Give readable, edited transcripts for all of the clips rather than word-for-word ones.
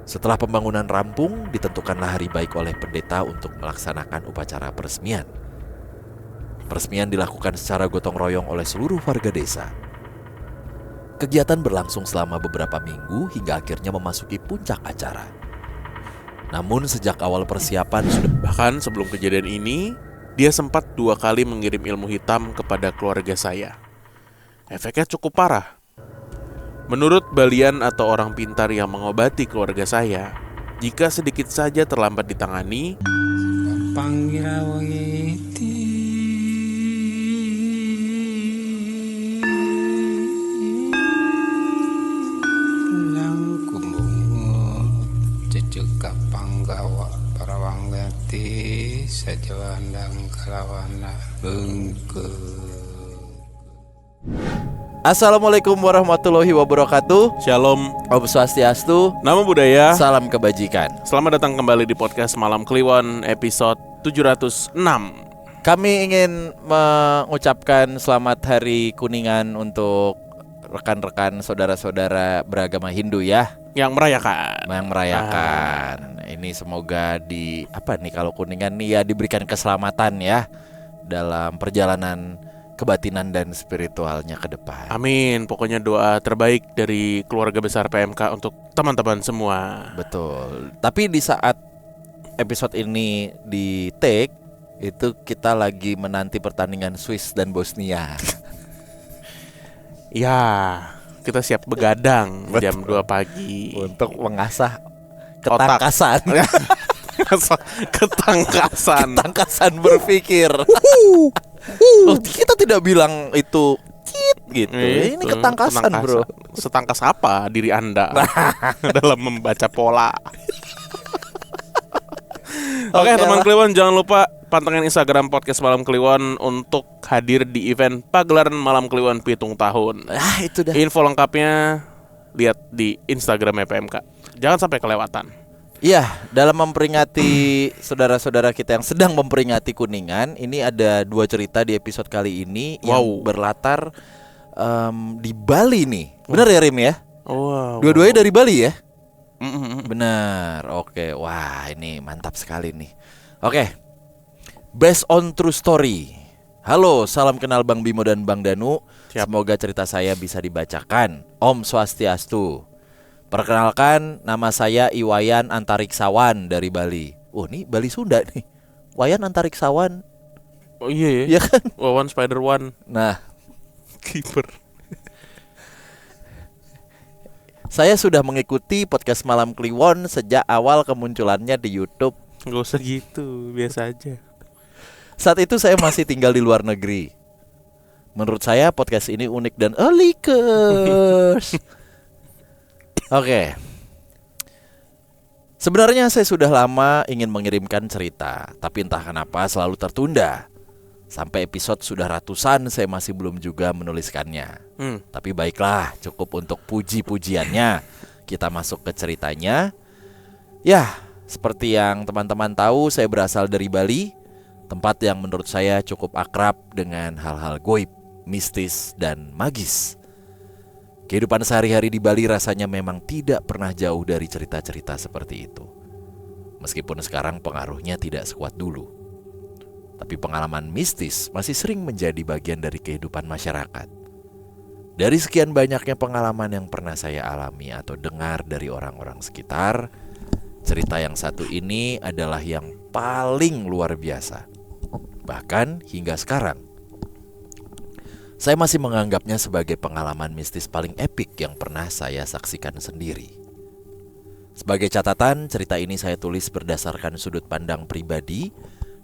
Setelah pembangunan rampung, ditentukanlah hari baik oleh pendeta untuk melaksanakan upacara peresmian. Peresmian dilakukan secara gotong royong oleh seluruh warga desa. Kegiatan berlangsung selama beberapa minggu hingga akhirnya memasuki puncak acara. Namun sejak awal persiapan sudah... Bahkan sebelum kejadian ini, dia sempat 2 kali mengirim ilmu hitam kepada keluarga saya. Efeknya cukup parah. Menurut balian atau orang pintar yang mengobati keluarga saya, jika sedikit saja terlambat ditangani, Assalamualaikum warahmatullahi wabarakatuh. Shalom, Om Swastiastu, Namo Buddhaya. salam kebajikan. Selamat datang kembali di podcast Malam Kliwon episode 706. Kami ingin mengucapkan selamat Hari Kuningan untuk rekan-rekan saudara-saudara beragama Hindu ya, Yang merayakan. Ini semoga kalau Kuningan nih ya diberikan keselamatan ya dalam perjalanan kebatinan dan spiritualnya ke depan. Amin. Pokoknya doa terbaik dari keluarga besar PMK untuk teman-teman semua. Betul. Tapi di saat episode ini di take, itu kita lagi menanti pertandingan Swiss dan Bosnia. Ya, kita siap begadang jam 2 pagi Untuk mengasah ketangkasan. Ketangkasan berpikir. Kita tidak bilang itu gitu. Ini ketangkasan, bro. Setangkas apa diri Anda dalam membaca pola? Oke, teman Kliwon, jangan lupa pantengin Instagram podcast Malam Kliwon untuk hadir di event pagelaran Malam Kliwon Pitung Tahun. Itu dah. Info lengkapnya lihat di Instagram PMK. Jangan sampai kelewatan. Iya, dalam memperingati saudara-saudara kita yang sedang memperingati Kuningan, ini ada 2 cerita di episode kali ini yang berlatar di Bali nih. Benar ya, Rim ya? Wow. Dua-duanya dari Bali ya? Benar. Oke. Wah, ini mantap sekali nih. Oke. Based on true story. Halo, salam kenal Bang Bimo dan Bang Danu. Siap. Semoga cerita saya bisa dibacakan. Om Swastiastu. Perkenalkan, nama saya Iwayan Antariksawan dari Bali. Nih Bali Sunda nih. Wayan Antariksawan. Oh iya ya. Iya kan? Wawan Spider One. Nah, Kiper. saya sudah mengikuti podcast Malam Kliwon sejak awal kemunculannya di YouTube. Gak usah gitu, biasa aja. Saat itu saya masih tinggal di luar negeri. Menurut saya podcast ini unik dan elikers. Oke. Sebenarnya saya sudah lama ingin mengirimkan cerita, tapi entah kenapa selalu tertunda. Sampai episode sudah ratusan saya masih belum juga menuliskannya. Tapi baiklah, cukup untuk puji-pujiannya. Kita masuk ke ceritanya. Ya, seperti yang teman-teman tahu, saya berasal dari Bali, tempat yang menurut saya cukup akrab dengan hal-hal goib, mistis, dan magis. Kehidupan sehari-hari di Bali rasanya memang tidak pernah jauh dari cerita-cerita seperti itu. Meskipun sekarang pengaruhnya tidak sekuat dulu, tapi pengalaman mistis masih sering menjadi bagian dari kehidupan masyarakat. Dari sekian banyaknya pengalaman yang pernah saya alami atau dengar dari orang-orang sekitar, cerita yang satu ini adalah yang paling luar biasa. Bahkan hingga sekarang, saya masih menganggapnya sebagai pengalaman mistis paling epik yang pernah saya saksikan sendiri. Sebagai catatan, cerita ini saya tulis berdasarkan sudut pandang pribadi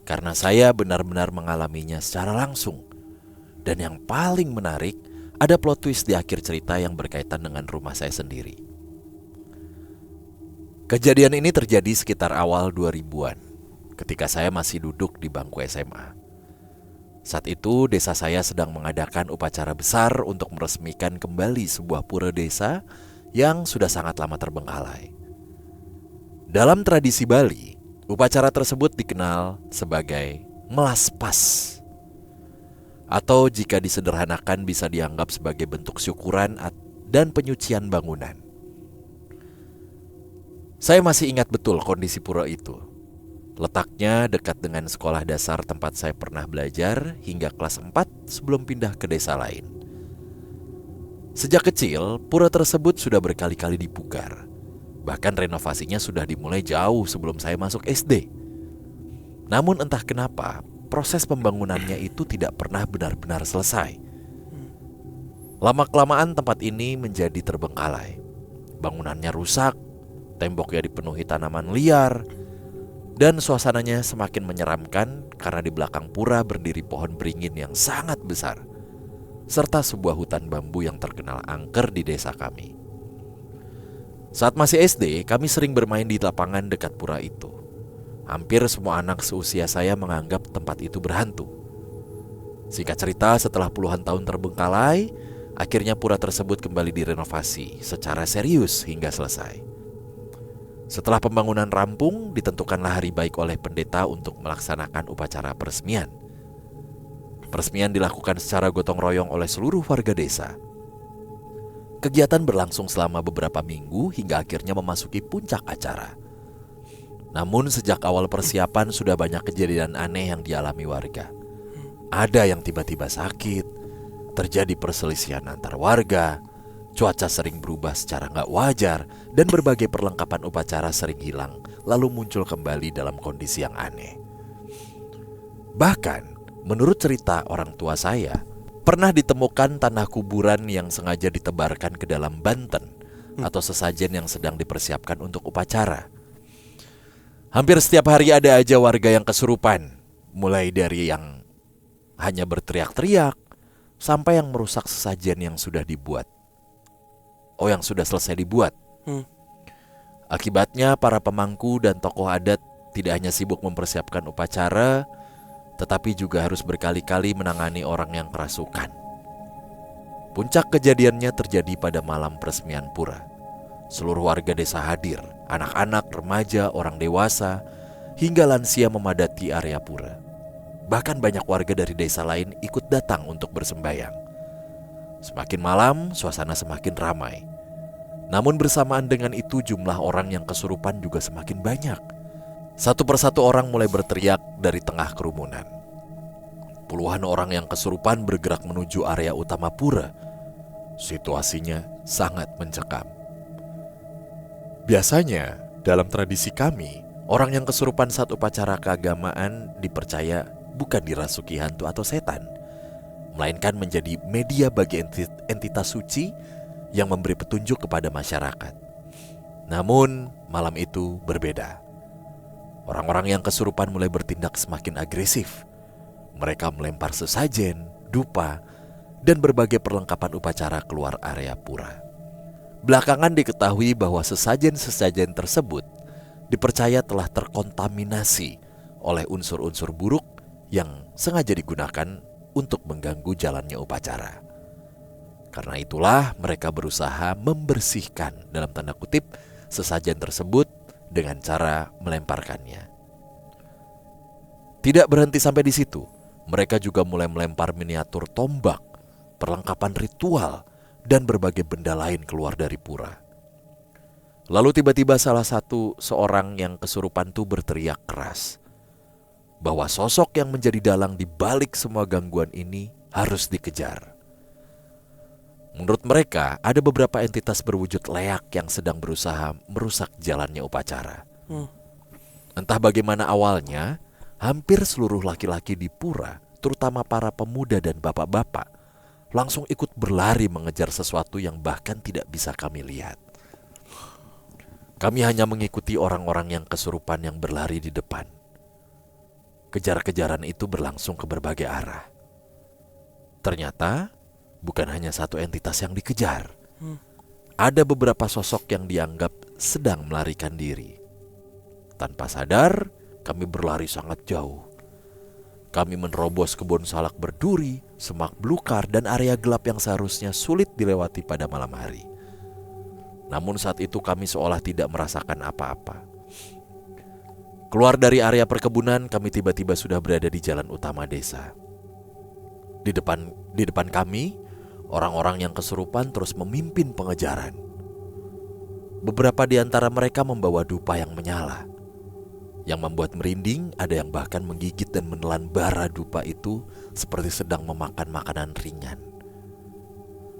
karena saya benar-benar mengalaminya secara langsung. Dan yang paling menarik, ada plot twist di akhir cerita yang berkaitan dengan rumah saya sendiri. Kejadian ini terjadi sekitar awal 2000-an, ketika saya masih duduk di bangku SMA. Saat itu desa saya sedang mengadakan upacara besar untuk meresmikan kembali sebuah pura desa yang sudah sangat lama terbengkalai. Dalam tradisi Bali, upacara tersebut dikenal sebagai melaspas, atau jika disederhanakan bisa dianggap sebagai bentuk syukuran dan penyucian bangunan. Saya masih ingat betul kondisi pura itu. Letaknya dekat dengan sekolah dasar tempat saya pernah belajar hingga kelas 4 sebelum pindah ke desa lain. Sejak kecil, pura tersebut sudah berkali-kali dipugar. Bahkan renovasinya sudah dimulai jauh sebelum saya masuk SD. Namun entah kenapa, proses pembangunannya itu tidak pernah benar-benar selesai. Lama-kelamaan tempat ini menjadi terbengkalai. Bangunannya rusak, temboknya dipenuhi tanaman liar, dan suasananya semakin menyeramkan karena di belakang pura berdiri pohon beringin yang sangat besar, serta sebuah hutan bambu yang terkenal angker di desa kami. Saat masih SD, kami sering bermain di lapangan dekat pura itu. Hampir semua anak seusia saya menganggap tempat itu berhantu. Singkat cerita, setelah puluhan tahun terbengkalai, akhirnya pura tersebut kembali direnovasi secara serius hingga selesai. Setelah pembangunan rampung, ditentukanlah hari baik oleh pendeta untuk melaksanakan upacara peresmian. Peresmian dilakukan secara gotong royong oleh seluruh warga desa. Kegiatan berlangsung selama beberapa minggu hingga akhirnya memasuki puncak acara. Namun sejak awal persiapan sudah banyak kejadian aneh yang dialami warga. Ada yang tiba-tiba sakit, terjadi perselisihan antar warga, cuaca sering berubah secara nggak wajar, dan berbagai perlengkapan upacara sering hilang lalu muncul kembali dalam kondisi yang aneh. Bahkan, menurut cerita orang tua saya, pernah ditemukan tanah kuburan yang sengaja ditebarkan ke dalam banten atau sesajen yang sedang dipersiapkan untuk upacara. Hampir setiap hari ada aja warga yang kesurupan, mulai dari yang hanya berteriak-teriak sampai yang merusak sesajen yang sudah dibuat. Yang sudah selesai dibuat. Akibatnya para pemangku dan tokoh adat tidak hanya sibuk mempersiapkan upacara, tetapi juga harus berkali-kali menangani orang yang kerasukan. Puncak kejadiannya terjadi pada malam peresmian pura. Seluruh warga desa hadir, anak-anak, remaja, orang dewasa, hingga lansia memadati area pura. Bahkan banyak warga dari desa lain ikut datang untuk bersembayang. Semakin malam, suasana semakin ramai. Namun bersamaan dengan itu jumlah orang yang kesurupan juga semakin banyak. Satu persatu orang mulai berteriak dari tengah kerumunan. Puluhan orang yang kesurupan bergerak menuju area utama pura. Situasinya sangat mencekam. Biasanya, dalam tradisi kami, orang yang kesurupan saat upacara keagamaan dipercaya bukan dirasuki hantu atau setan, melainkan menjadi media bagi entitas suci yang memberi petunjuk kepada masyarakat. Namun, malam itu berbeda. Orang-orang yang kesurupan mulai bertindak semakin agresif. Mereka melempar sesajen, dupa, dan berbagai perlengkapan upacara keluar area pura. Belakangan diketahui bahwa sesajen-sesajen tersebut dipercaya telah terkontaminasi oleh unsur-unsur buruk yang sengaja digunakan untuk mengganggu jalannya upacara. Karena itulah mereka berusaha membersihkan dalam tanda kutip sesajen tersebut dengan cara melemparkannya. Tidak berhenti sampai di situ, mereka juga mulai melempar miniatur tombak, perlengkapan ritual, dan berbagai benda lain keluar dari pura. Lalu tiba-tiba salah satu seorang yang kesurupan itu berteriak keras bahwa sosok yang menjadi dalang di balik semua gangguan ini harus dikejar. Menurut mereka, ada beberapa entitas berwujud leak yang sedang berusaha merusak jalannya upacara. Entah bagaimana awalnya, hampir seluruh laki-laki di pura, terutama para pemuda dan bapak-bapak, langsung ikut berlari mengejar sesuatu yang bahkan tidak bisa kami lihat. Kami hanya mengikuti orang-orang yang kesurupan yang berlari di depan. Kejar-kejaran itu berlangsung ke berbagai arah. Ternyata bukan hanya satu entitas yang dikejar. Ada beberapa sosok yang dianggap sedang melarikan diri. Tanpa sadar, kami berlari sangat jauh. Kami menerobos kebun salak berduri, semak belukar, dan area gelap yang seharusnya sulit dilewati pada malam hari. Namun saat itu kami seolah tidak merasakan apa-apa. Keluar dari area perkebunan, kami tiba-tiba sudah berada di jalan utama desa. Di depan kami, orang-orang yang kesurupan terus memimpin pengejaran. Beberapa di antara mereka membawa dupa yang menyala. Yang membuat merinding, ada yang bahkan menggigit dan menelan bara dupa itu seperti sedang memakan makanan ringan.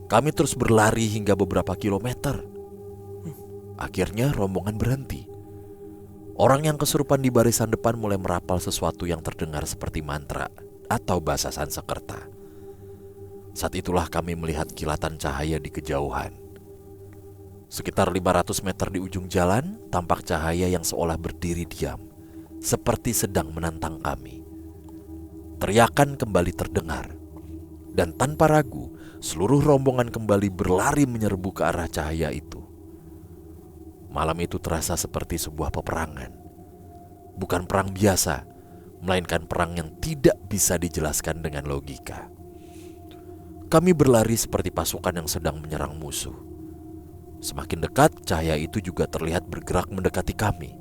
Kami terus berlari hingga beberapa kilometer. Akhirnya rombongan berhenti. Orang yang kesurupan di barisan depan mulai merapal sesuatu yang terdengar seperti mantra atau bahasa Sanskerta. Saat itulah kami melihat kilatan cahaya di kejauhan. Sekitar 500 meter di ujung jalan, tampak cahaya yang seolah berdiri diam, seperti sedang menantang kami. Teriakan kembali terdengar, dan tanpa ragu, seluruh rombongan kembali berlari menyerbu ke arah cahaya itu. Malam itu terasa seperti sebuah peperangan. Bukan perang biasa, melainkan perang yang tidak bisa dijelaskan dengan logika. Kami berlari seperti pasukan yang sedang menyerang musuh. Semakin dekat, cahaya itu juga terlihat bergerak mendekati kami.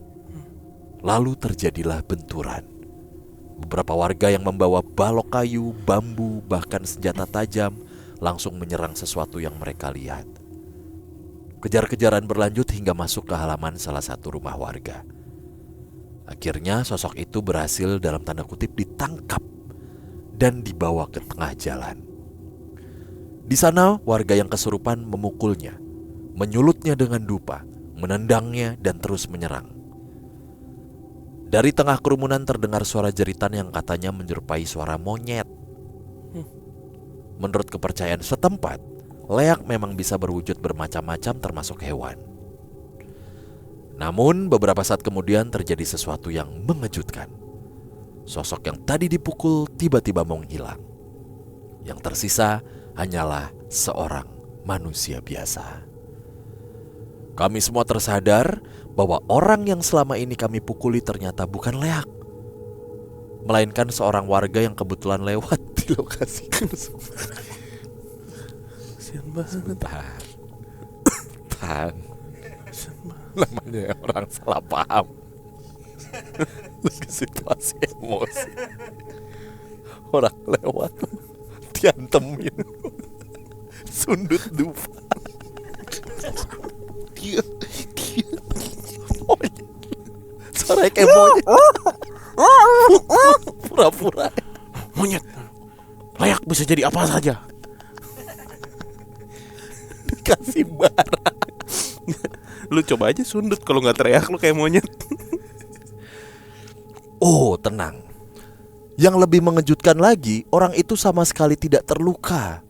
Lalu terjadilah benturan. Beberapa warga yang membawa balok kayu, bambu, bahkan senjata tajam langsung menyerang sesuatu yang mereka lihat. Kejar-kejaran berlanjut hingga masuk ke halaman salah satu rumah warga. Akhirnya sosok itu berhasil dalam tanda kutip ditangkap dan dibawa ke tengah jalan. Di sana warga yang kesurupan memukulnya, menyulutnya dengan dupa, menendangnya dan terus menyerang. Dari tengah kerumunan terdengar suara jeritan yang katanya menyerupai suara monyet. Menurut kepercayaan setempat, leak memang bisa berwujud bermacam-macam termasuk hewan. Namun beberapa saat kemudian terjadi sesuatu yang mengejutkan. Sosok yang tadi dipukul tiba-tiba menghilang. Yang tersisa hanyalah seorang manusia biasa. Kami semua tersadar bahwa orang yang selama ini kami pukuli ternyata bukan leak, melainkan seorang warga yang kebetulan lewat di lokasi. Kasian banget. Tan, namanya orang salah paham. Lagi situasi emosi. Orang lewat diantemin, sundut dupa. Dia monyet. Suara kayak monyet. Pura-pura Monyet. Layak bisa jadi apa saja. dikasih bara. Lu coba aja sundut, kalau nggak teriak lu kayak monyet. Oh, tenang. Yang lebih mengejutkan lagi, orang itu sama sekali tidak terluka.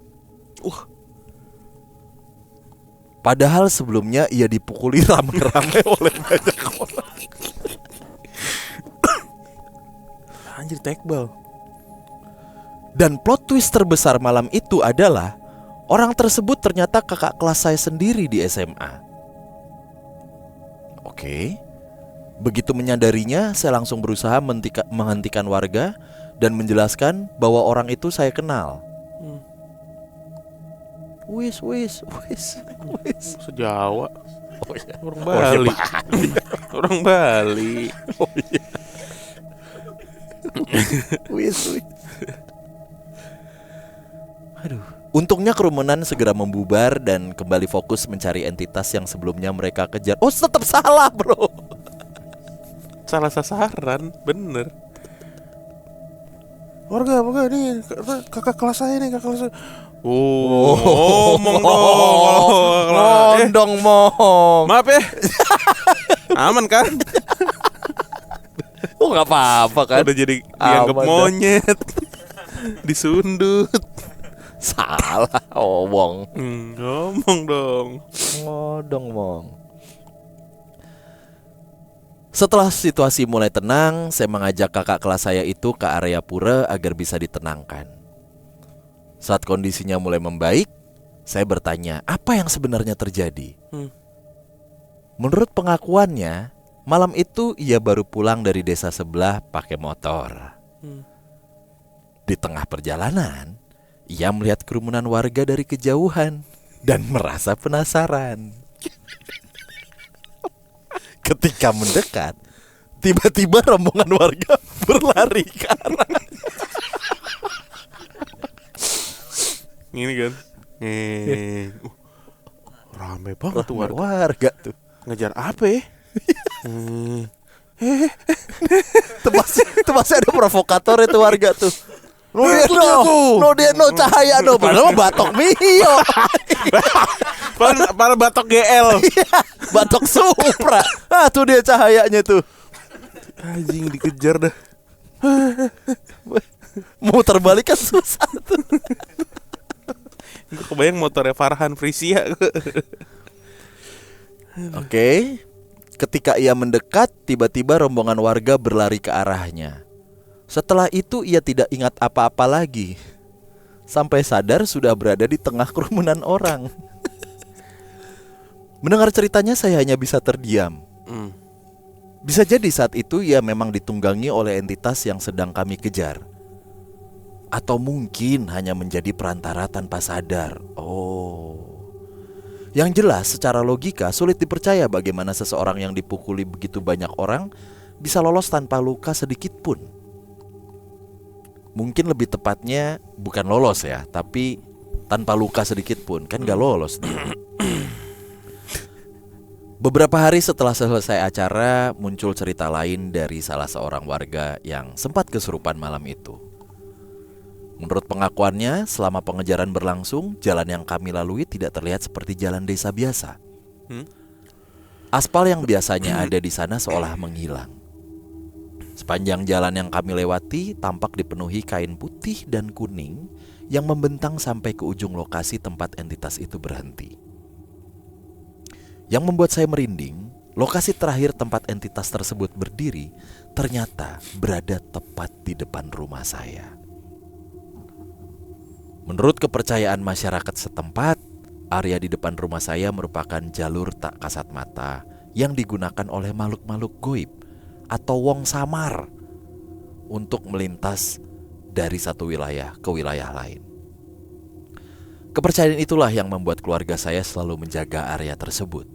Padahal sebelumnya ia dipukuli rame-rame oleh banyak orang. Anjir, tekbal. Dan plot twist terbesar malam itu adalah orang tersebut ternyata kakak kelas saya sendiri di SMA. Oke. Begitu menyadarinya, saya langsung berusaha menghentikan warga dan menjelaskan bahwa orang itu saya kenal. Wis. Sejawa. Oh, iya. Orang Bali. Orang Bali. Oh, iya. Wis. Aduh. Untungnya kerumunan segera membubar dan kembali fokus mencari entitas yang sebelumnya mereka kejar. Oh, tetap salah, bro. Salah sasaran, bener. Warga nih, kakak kelas saya nih, kakak kelas saya. Ngomong dong. Mong. Maaf ya. Aman kan? Oh, nggak apa-apa kan? Udah jadi dianggap monyet. Disundut. Salah, omong. Ngomong dong. Ngodong, Mong. Setelah situasi mulai tenang, saya mengajak kakak kelas saya itu ke area pura agar bisa ditenangkan. Saat kondisinya mulai membaik, saya bertanya apa yang sebenarnya terjadi. Menurut pengakuannya, malam itu ia baru pulang dari desa sebelah pakai motor. Di tengah perjalanan, ia melihat kerumunan warga dari kejauhan dan merasa penasaran. Ketika mendekat, tiba-tiba rombongan warga berlari ke arah. Ini kan. Rame banget tuh warga. Warga tuh. Ngejar apa ya? Itu masih ada provokator itu warga tuh. No cahaya no. Padahal batok Mio. Para batok GL. Batok Supra. Ah tuh dia cahayanya tuh. Anjing dikejar dah. Muter balik kan susah tuh. Gue kebayang motornya Farhan Frisia. Oke. Ketika ia mendekat, tiba-tiba rombongan warga berlari ke arahnya. Setelah itu ia tidak ingat apa-apa lagi. Sampai sadar sudah berada di tengah kerumunan orang. Mendengar ceritanya saya hanya bisa terdiam. Bisa jadi saat itu ia memang ditunggangi oleh entitas yang sedang kami kejar. Atau mungkin hanya menjadi perantara tanpa sadar. Yang jelas secara logika sulit dipercaya bagaimana seseorang yang dipukuli begitu banyak orang bisa lolos tanpa luka sedikit pun. Mungkin lebih tepatnya bukan lolos ya, tapi tanpa luka sedikit pun. Kan gak lolos dia. Beberapa hari setelah selesai acara, muncul cerita lain dari salah seorang warga yang sempat kesurupan malam itu. Menurut pengakuannya, selama pengejaran berlangsung, jalan yang kami lalui tidak terlihat seperti jalan desa biasa. Aspal yang biasanya ada di sana seolah menghilang. Sepanjang jalan yang kami lewati tampak dipenuhi kain putih dan kuning yang membentang sampai ke ujung lokasi tempat entitas itu berhenti. Yang membuat saya merinding, lokasi terakhir tempat entitas tersebut berdiri ternyata berada tepat di depan rumah saya. Menurut kepercayaan masyarakat setempat, area di depan rumah saya merupakan jalur tak kasat mata yang digunakan oleh makhluk-makhluk goib atau wong samar untuk melintas dari satu wilayah ke wilayah lain. Kepercayaan itulah yang membuat keluarga saya selalu menjaga area tersebut.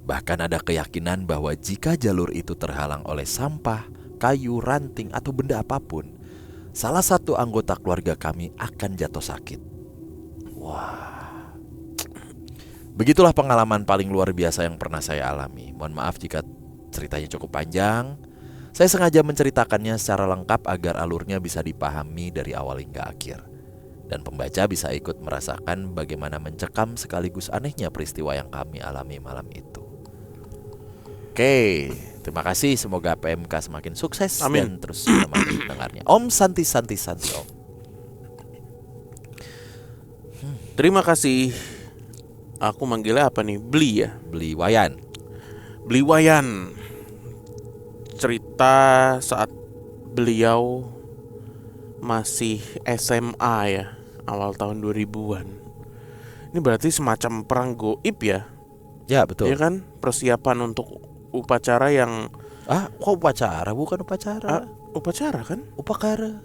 Bahkan ada keyakinan bahwa jika jalur itu terhalang oleh sampah, kayu, ranting, atau benda apapun, salah satu anggota keluarga kami akan jatuh sakit. Wah. Begitulah pengalaman paling luar biasa yang pernah saya alami. Mohon maaf jika ceritanya cukup panjang. Saya sengaja menceritakannya secara lengkap agar alurnya bisa dipahami dari awal hingga akhir. Dan pembaca bisa ikut merasakan bagaimana mencekam sekaligus anehnya peristiwa yang kami alami malam itu. Oke, terima kasih. Semoga PMK semakin sukses. Amin. Dan terus menemani pendengarnya. Om Santi Om. Terima kasih. Aku manggilnya apa nih? Beli ya? Beli Wayan. Beli Wayan. Cerita saat beliau masih SMA ya, awal tahun 2000-an. Ini berarti semacam perang goib ya? Ya betul. Iya kan? Persiapan untuk upacara yang kok upacara? Bukan upacara. Upacara kan? Upakara.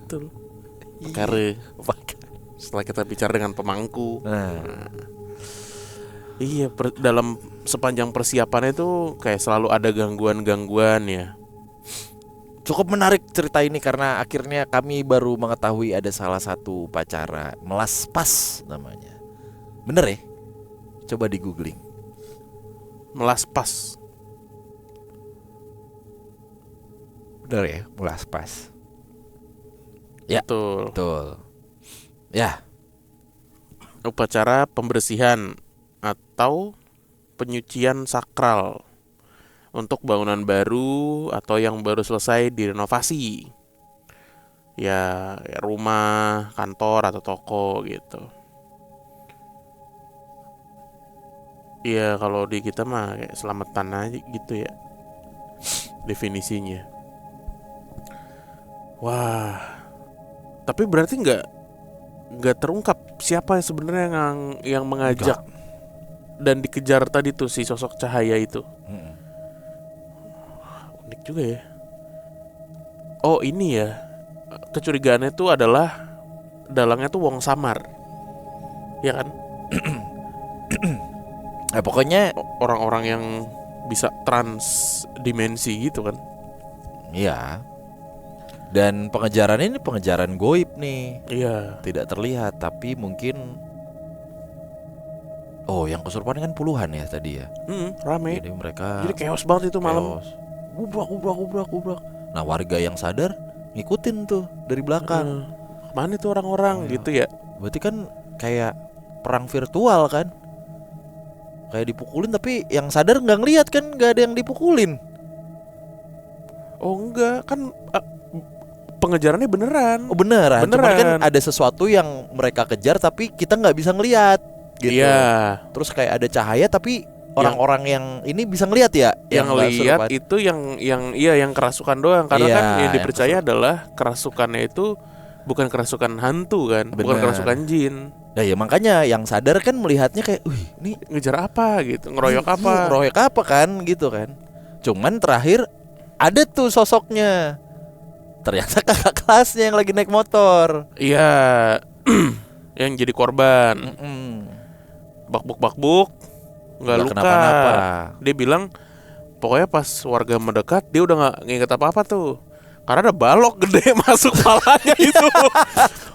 Betul. Upakara. Setelah kita bicara dengan pemangku. Iya, dalam sepanjang persiapannya itu kayak selalu ada gangguan-gangguan ya. Cukup menarik cerita ini karena akhirnya kami baru mengetahui ada salah satu upacara melaspas namanya. Bener ya? Coba di googling. Melaspas. Bener ya? Melaspas. Ya, betul. Ya. Upacara pembersihan atau penyucian sakral untuk bangunan baru atau yang baru selesai direnovasi. Ya rumah, kantor atau toko gitu. Iya, kalau di kita mah kayak selamatan aja gitu ya definisinya. Wah, tapi berarti nggak terungkap siapa sebenarnya yang mengajak dan dikejar tadi tuh si sosok cahaya itu. Unik juga ya. Oh ini ya, kecurigaannya tuh adalah dalangnya tuh wong samar, ya kan? Pokoknya orang-orang yang bisa trans dimensi gitu kan. Iya. Dan pengejaran ini pengejaran goib nih. Iya. Tidak terlihat tapi mungkin Oh, yang kesurupan kan puluhan ya tadi ya. Rame. Jadi mereka Jadi chaos banget itu malam. chaos. Gubrak. Nah, warga yang sadar ngikutin tuh dari belakang. Mana tuh orang-orang gitu ya? Berarti kan kayak perang virtual kan? Kayak dipukulin tapi yang sadar nggak ngeliat kan, nggak ada yang dipukulin. Oh enggak, kan pengejarannya beneran. Oh beneran. Cuman kan Beneran. ada sesuatu yang mereka kejar tapi kita nggak bisa ngeliat gitu. Iya. Terus kayak ada cahaya tapi orang-orang yang ini bisa ngeliat ya. Yang nggak lihat kesurupan. itu yang kerasukan doang. Karena Iya, kan yang yang dipercaya adalah kerasukannya itu bukan kerasukan hantu kan, bukan Bener. kerasukan jin. Nah ya makanya yang sadar kan melihatnya kayak, wih ini Ngejar apa gitu, ngeroyok apa? ngeroyok apa kan gitu kan. Cuman terakhir ada tuh sosoknya. Ternyata kakak kelasnya yang lagi naik motor. Iya. Yang jadi korban. Bakbuk, nggak luka. kenapa-napa. Dia bilang pokoknya pas warga mendekat dia udah nggak nginget apa-apa tuh. Karena ada balok gede masuk palanya itu.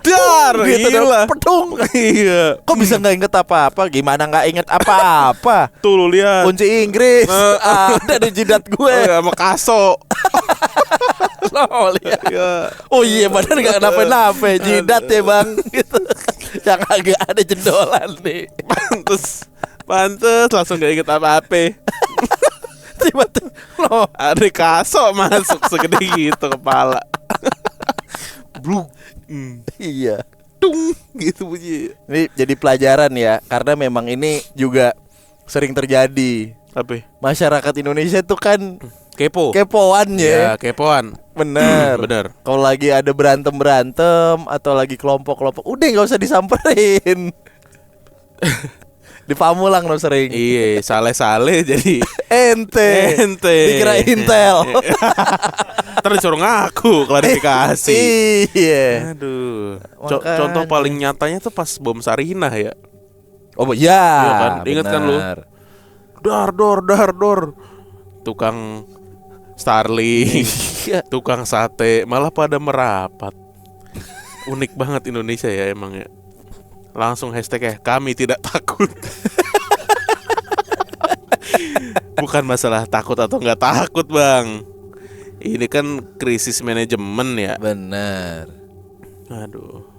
Dar, Gitu dong, gila. pedung. Iya. Kok bisa nggak inget apa-apa? Gimana nggak inget apa-apa? Tuh lu lihat. Kunci Inggris ada di jidat gue. Oh, ya, sama kaso. Loh, lihat. Iya. Oh iya benar nggak kenapa-napa, jidat ya bang. Gitu. Yang agak ada jendolan nih. Pantes langsung gak inget apa-apa. Tiba-tiba loh. Ada kaso masuk segede gitu kepala. Bluk. Iya. Tung gitu bunyi. Ini jadi pelajaran ya, karena memang ini juga sering terjadi. Apa? Masyarakat Indonesia tuh kan Kepo. kepoan Ya, ya. kepoan. Bener. Bener. Kalau lagi ada berantem atau lagi kelompok-kelompok, udah nggak usah disamperin. Di Pamulang no sering. Iya, sale-sale jadi Ente. Dikira Intel. Ntar disuruh ngaku klarifikasi. Iya. Aduh. Makanya. Contoh paling nyatanya tuh pas bom Sarinah ya. Oh iya. Iya kan? Ingat kan lu? bener. Dar. Tukang Starling, Iya. tukang sate malah pada merapat. Unik banget Indonesia ya emang ya. Langsung hashtag kami tidak takut. Bukan masalah takut atau nggak takut bang. Ini kan krisis manajemen ya. Bener. Aduh.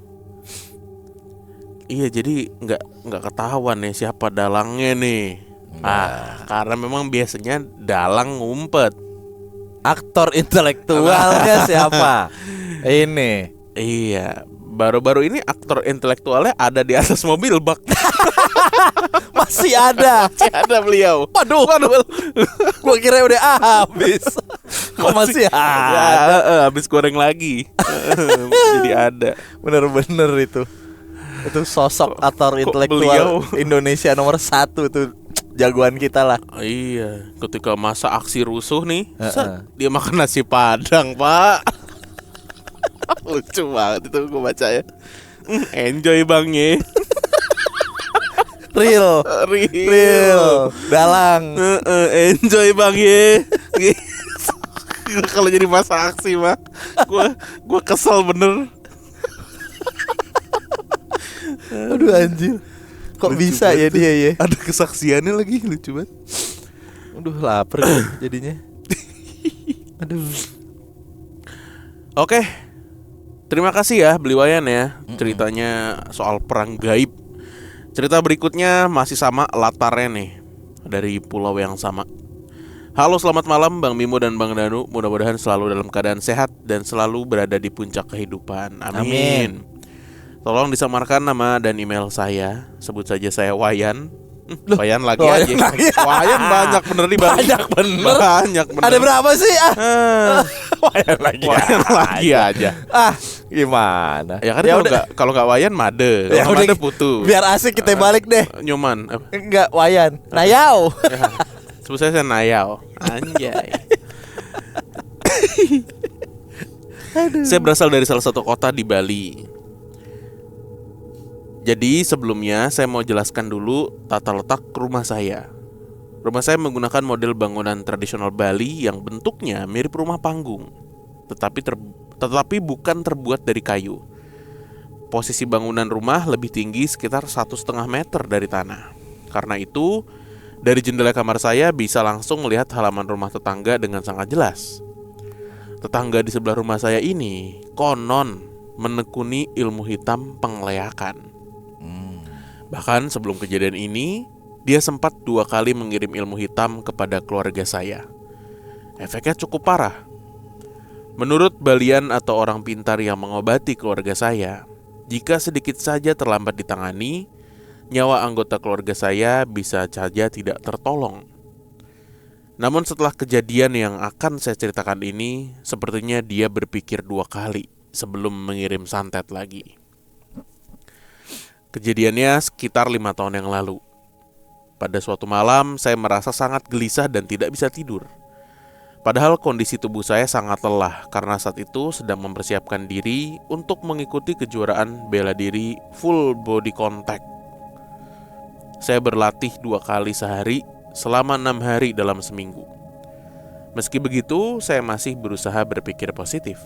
Iya jadi nggak ketahuan nih siapa dalangnya nih. Karena memang biasanya dalang ngumpet. Aktor intelektualnya siapa? Ini. Iya. Baru-baru ini aktor intelektualnya ada di atas mobil bak. Masih ada. Masih ada beliau. Waduh. Gua kira udah habis. Kok masih ada? Ya, habis goreng lagi. Jadi ada. Bener-bener itu. Itu sosok aktor beliau? intelektual Indonesia nomor 1 tuh. Jagoan kita lah. Iya, ketika masa aksi rusuh nih, Heeh. dia makan nasi padang, Pak. Lucu banget itu gue baca ya. Enjoy bang ya. Real. Dalang. Enjoy bang ya. Kalau jadi masa aksi mah, gue kesel bener. Aduh anjir. Kok Lucu bisa ya banget. dia ya? Ada kesaksiannya lagi, lucu banget. Aduh lapar gue jadinya. Aduh. Oke, terima kasih ya Beli Wayan ya ceritanya soal perang gaib. Cerita berikutnya masih sama latarnya nih, dari pulau yang sama. Halo selamat malam Bang Mimo dan Bang Danu. Mudah-mudahan selalu dalam keadaan sehat dan selalu berada di puncak kehidupan. Amin. Tolong disamarkan nama dan email saya. Sebut saja saya Wayan. Wayan lagi Wayan aja. lagi. Wayan banyak bener nih Bang. Banyak bener. Ada berapa sih? Wayan lagi aja. Gimana? Ya kan Ya kalau udah. nggak Wayan Made. Ya Kalau udah, Made putu. Biar asik kita balik deh. Nyoman. Enggak Wayan. Nayau. Ya. Sebut saya Nayao. Anjay. Saya berasal dari salah satu kota di Bali. Jadi sebelumnya saya mau jelaskan dulu tata letak rumah saya. Rumah saya menggunakan model bangunan tradisional Bali yang bentuknya mirip rumah panggung, tetapi bukan terbuat dari kayu. Posisi bangunan rumah lebih tinggi sekitar 1,5 meter dari tanah. Karena itu, dari jendela kamar saya bisa langsung melihat halaman rumah tetangga dengan sangat jelas. Tetangga di sebelah rumah saya ini konon menekuni ilmu hitam penglihatan. Bahkan sebelum kejadian ini, dia sempat 2 kali mengirim ilmu hitam kepada keluarga saya. Efeknya cukup parah. Menurut balian atau orang pintar yang mengobati keluarga saya, jika sedikit saja terlambat ditangani, nyawa anggota keluarga saya bisa saja tidak tertolong. Namun setelah kejadian yang akan saya ceritakan ini, sepertinya dia berpikir 2 kali sebelum mengirim santet lagi. Kejadiannya sekitar 5 tahun yang lalu. Pada suatu malam, saya merasa sangat gelisah dan tidak bisa tidur. Padahal kondisi tubuh saya sangat lelah karena saat itu sedang mempersiapkan diri untuk mengikuti kejuaraan bela diri full body contact. Saya berlatih 2 kali sehari selama 6 hari dalam seminggu. Meski begitu, saya masih berusaha berpikir positif.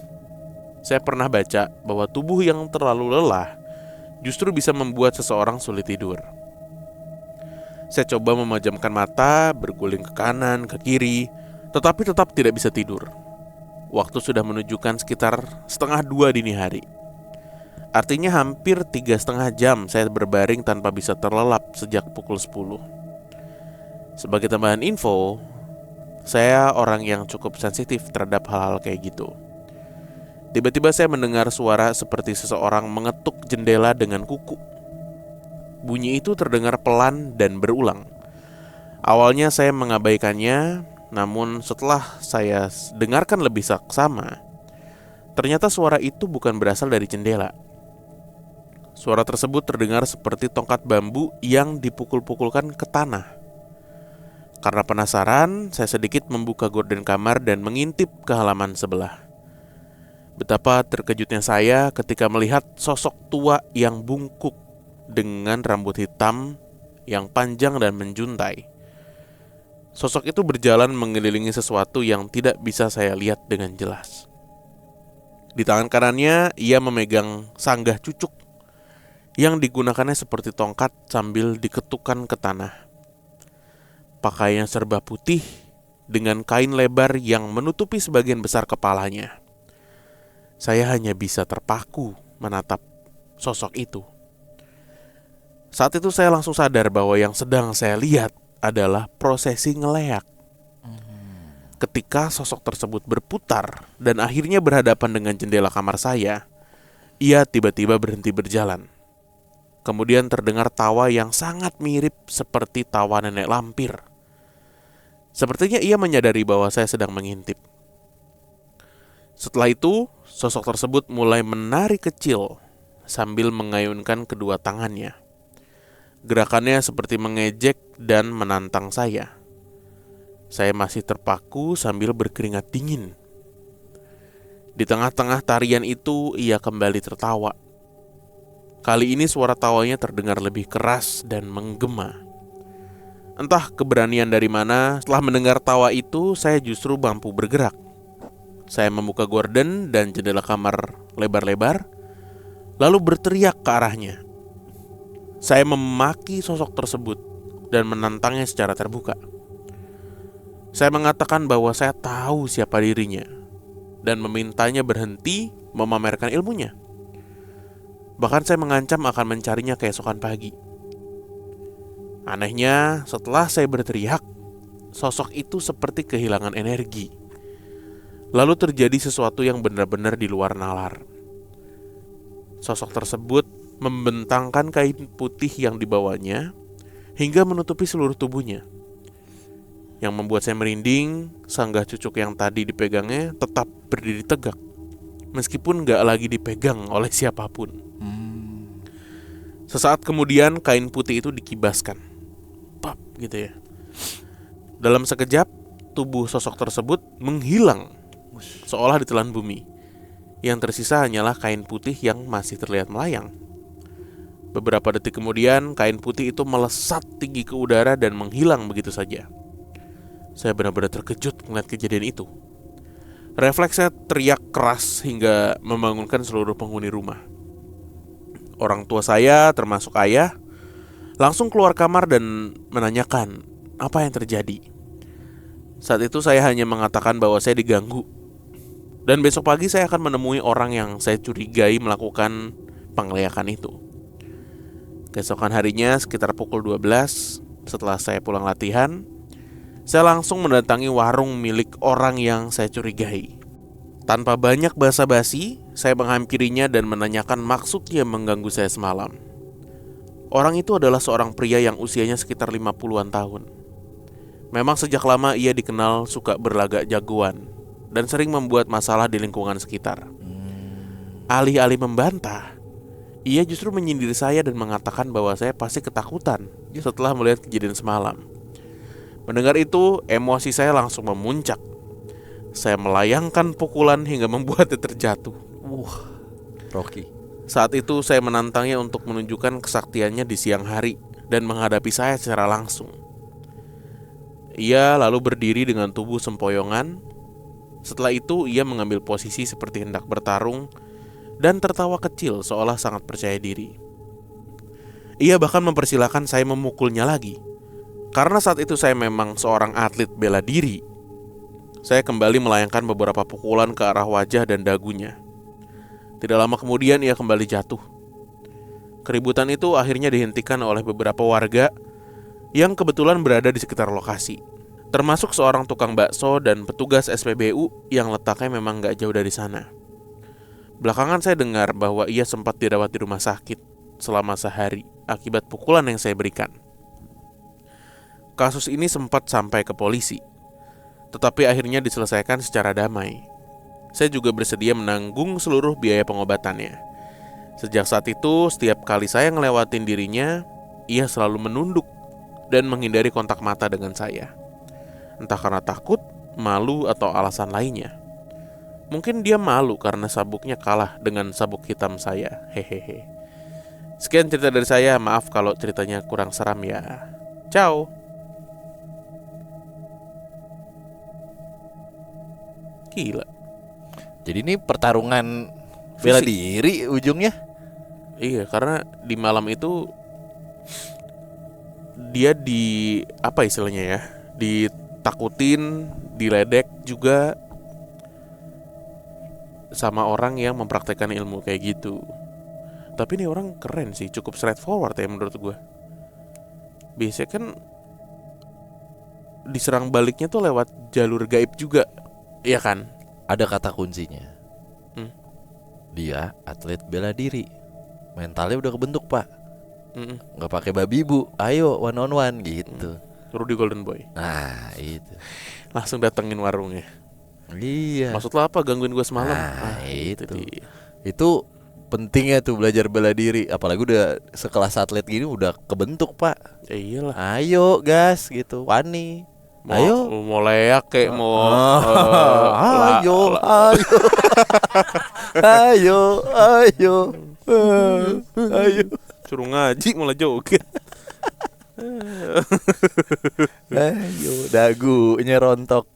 Saya pernah baca bahwa tubuh yang terlalu lelah justru bisa membuat seseorang sulit tidur. Saya coba memejamkan mata, berguling ke kanan, ke kiri, tetapi tetap tidak bisa tidur. Waktu sudah menunjukkan sekitar 1:30 dini hari. Artinya hampir 3,5 jam saya berbaring tanpa bisa terlelap sejak pukul 10. Sebagai tambahan info, saya orang yang cukup sensitif terhadap hal-hal kayak gitu. Tiba-tiba saya mendengar suara seperti seseorang mengetuk jendela dengan kuku. Bunyi itu terdengar pelan dan berulang. Awalnya saya mengabaikannya, namun setelah saya dengarkan lebih saksama, ternyata suara itu bukan berasal dari jendela. Suara tersebut terdengar seperti tongkat bambu yang dipukul-pukulkan ke tanah. Karena penasaran, saya sedikit membuka gorden kamar dan mengintip ke halaman sebelah. Betapa terkejutnya saya ketika melihat sosok tua yang bungkuk dengan rambut hitam yang panjang dan menjuntai. Sosok itu berjalan mengelilingi sesuatu yang tidak bisa saya lihat dengan jelas. Di tangan kanannya, ia memegang sanggah cucuk yang digunakannya seperti tongkat sambil diketukkan ke tanah. Pakaiannya serba putih dengan kain lebar yang menutupi sebagian besar kepalanya. Saya hanya bisa terpaku menatap sosok itu. Saat itu saya langsung sadar bahwa yang sedang saya lihat adalah prosesi ngeleak. Ketika sosok tersebut berputar dan akhirnya berhadapan dengan jendela kamar saya, ia tiba-tiba berhenti berjalan. Kemudian terdengar tawa yang sangat mirip seperti tawa nenek lampir. Sepertinya ia menyadari bahwa saya sedang mengintip. Setelah itu, sosok tersebut mulai menari kecil sambil mengayunkan kedua tangannya. Gerakannya seperti mengejek dan menantang saya. Saya masih terpaku sambil berkeringat dingin. Di tengah-tengah tarian itu, ia kembali tertawa. Kali ini suara tawanya terdengar lebih keras dan menggema. Entah keberanian dari mana, setelah mendengar tawa itu, saya justru mampu bergerak. Saya membuka gorden dan jendela kamar lebar-lebar, lalu berteriak ke arahnya. Saya memaki sosok tersebut dan menantangnya secara terbuka. Saya mengatakan bahwa saya tahu siapa dirinya dan memintanya berhenti memamerkan ilmunya. Bahkan saya mengancam akan mencarinya keesokan pagi. Anehnya, setelah saya berteriak, sosok itu seperti kehilangan energi. Lalu terjadi sesuatu yang benar-benar di luar nalar. Sosok tersebut membentangkan kain putih yang dibawanya hingga menutupi seluruh tubuhnya. Yang membuat saya merinding, sanggah cucuk yang tadi dipegangnya tetap berdiri tegak, meskipun gak lagi dipegang oleh siapapun. Sesaat kemudian kain putih itu dikibaskan. Pap gitu ya. Dalam sekejap, tubuh sosok tersebut menghilang, seolah ditelan bumi. Yang tersisa hanyalah kain putih yang masih terlihat melayang. Beberapa detik kemudian, kain putih itu melesat tinggi ke udara dan menghilang begitu saja. Saya benar-benar terkejut melihat kejadian itu. Refleks saya teriak keras hingga membangunkan seluruh penghuni rumah. Orang tua saya, termasuk ayah, Langsung keluar kamar dan menanyakan apa yang terjadi. Saat itu saya hanya mengatakan bahwa saya diganggu. Dan besok pagi saya akan menemui orang yang saya curigai melakukan penggeledahan itu. Keesokan harinya sekitar pukul 12 setelah saya pulang latihan, saya langsung mendatangi warung milik orang yang saya curigai. Tanpa banyak basa-basi, saya menghampirinya dan menanyakan maksud dia mengganggu saya semalam. Orang itu adalah seorang pria yang usianya sekitar 50-an tahun. Memang sejak lama ia dikenal suka berlagak jagoan dan sering membuat masalah di lingkungan sekitar. Alih-alih membantah, ia justru menyindir saya dan mengatakan bahwa saya pasti ketakutan setelah melihat kejadian semalam. Mendengar itu, emosi saya langsung memuncak. Saya melayangkan pukulan hingga membuatnya terjatuh. Rocky. Saat itu saya menantangnya untuk menunjukkan kesaktiannya di siang hari dan menghadapi saya secara langsung. Ia lalu berdiri dengan tubuh sempoyongan. Setelah itu ia mengambil posisi seperti hendak bertarung dan tertawa kecil seolah sangat percaya diri. Ia bahkan mempersilahkan saya memukulnya lagi. Karena saat itu saya memang seorang atlet bela diri, saya kembali melayangkan beberapa pukulan ke arah wajah dan dagunya. Tidak lama kemudian ia kembali jatuh. Keributan itu akhirnya dihentikan oleh beberapa warga yang kebetulan berada di sekitar lokasi, termasuk seorang tukang bakso dan petugas SPBU yang letaknya memang gak jauh dari sana. Belakangan saya dengar bahwa ia sempat dirawat di rumah sakit selama sehari akibat pukulan yang saya berikan. Kasus ini sempat sampai ke polisi, tetapi akhirnya diselesaikan secara damai. Saya juga bersedia menanggung seluruh biaya pengobatannya. Sejak saat itu, setiap kali saya ngelewatin dirinya, ia selalu menunduk dan menghindari kontak mata dengan saya. Entah karena takut, malu, atau alasan lainnya. Mungkin dia malu karena sabuknya kalah dengan sabuk hitam saya. Hehehe. Sekian cerita dari saya, maaf kalau ceritanya kurang seram ya. Ciao. Gila. Jadi ini pertarungan bela Fisik. diri ujungnya. Iya, karena di malam itu dia apa istilahnya ya, ditakutin, diledek juga sama orang yang mempraktekkan ilmu kayak gitu. Tapi ini orang keren sih, cukup straightforward ya menurut gue. Biasanya kan diserang baliknya tuh lewat jalur gaib juga, iya kan? Ada kata kuncinya. Dia atlet bela diri. Mentalnya udah kebentuk, Pak. Nggak pakai babi bu, ayo one on one gitu. Rudy Golden Boy. Nah itu. Langsung datengin warungnya. Iya. Maksud lo apa gangguin gue semalam? Itu dia. Itu pentingnya tuh belajar bela diri. Apalagi udah sekelas atlet gini udah kebentuk, Pak. Ya iyalah. Ayo gas gitu, wani. Ayo. Mau leak kayak mau ayo. Ayo. Ayo. Suruh ngaji malah joget. Ayo, dagunya rontok.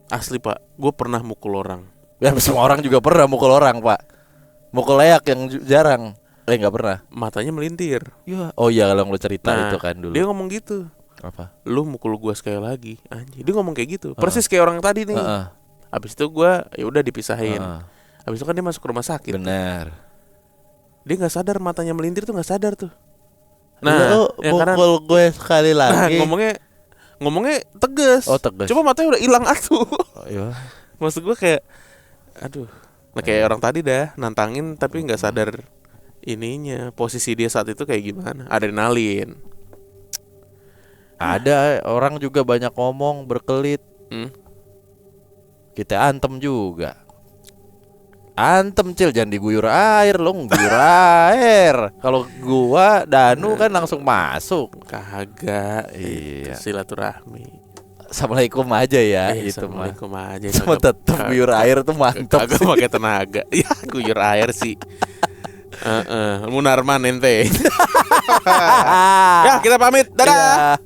Asli Pak, gue pernah mukul orang. Ya semua orang juga pernah mukul orang, Pak. Mukul leak yang jarang. Nggak pernah. Matanya melintir. Ya. Oh iya kalau lo cerita itu kan dulu. Dia ngomong gitu. Apa? Lu mukul gue sekali lagi, anjir. Dia ngomong kayak gitu. Persis kayak orang tadi nih. Abis itu gue ya udah dipisahin. Abis itu kan dia masuk ke rumah sakit. Benar. Dia nggak sadar matanya melintir tuh, nggak sadar tuh. Nah, ya mukul gue sekali lagi. Nah, ngomongnya tegas. Oh tegas. Cuma matanya udah hilang atuh. Oh, iya. Maksud gue kayak, aduh. Nah kayak orang tadi dah nantangin tapi nggak sadar ininya, posisi dia saat itu kayak gimana. Adrenalin. Ada orang juga banyak ngomong berkelit. Kita antem juga. Antem Cil, jangan diguyur air, lo nguyur air. Kalau gua Danu kan langsung masuk. Kagak. Iya. Silaturahmi. Assalamualaikum aja ya gitu mah. Assalamualaikum aja. Cuma tetep guyur air tuh mantap. Kagak pakai tenaga. Ya guyur air sih. Munarman ente. Ya kita pamit. Dadah.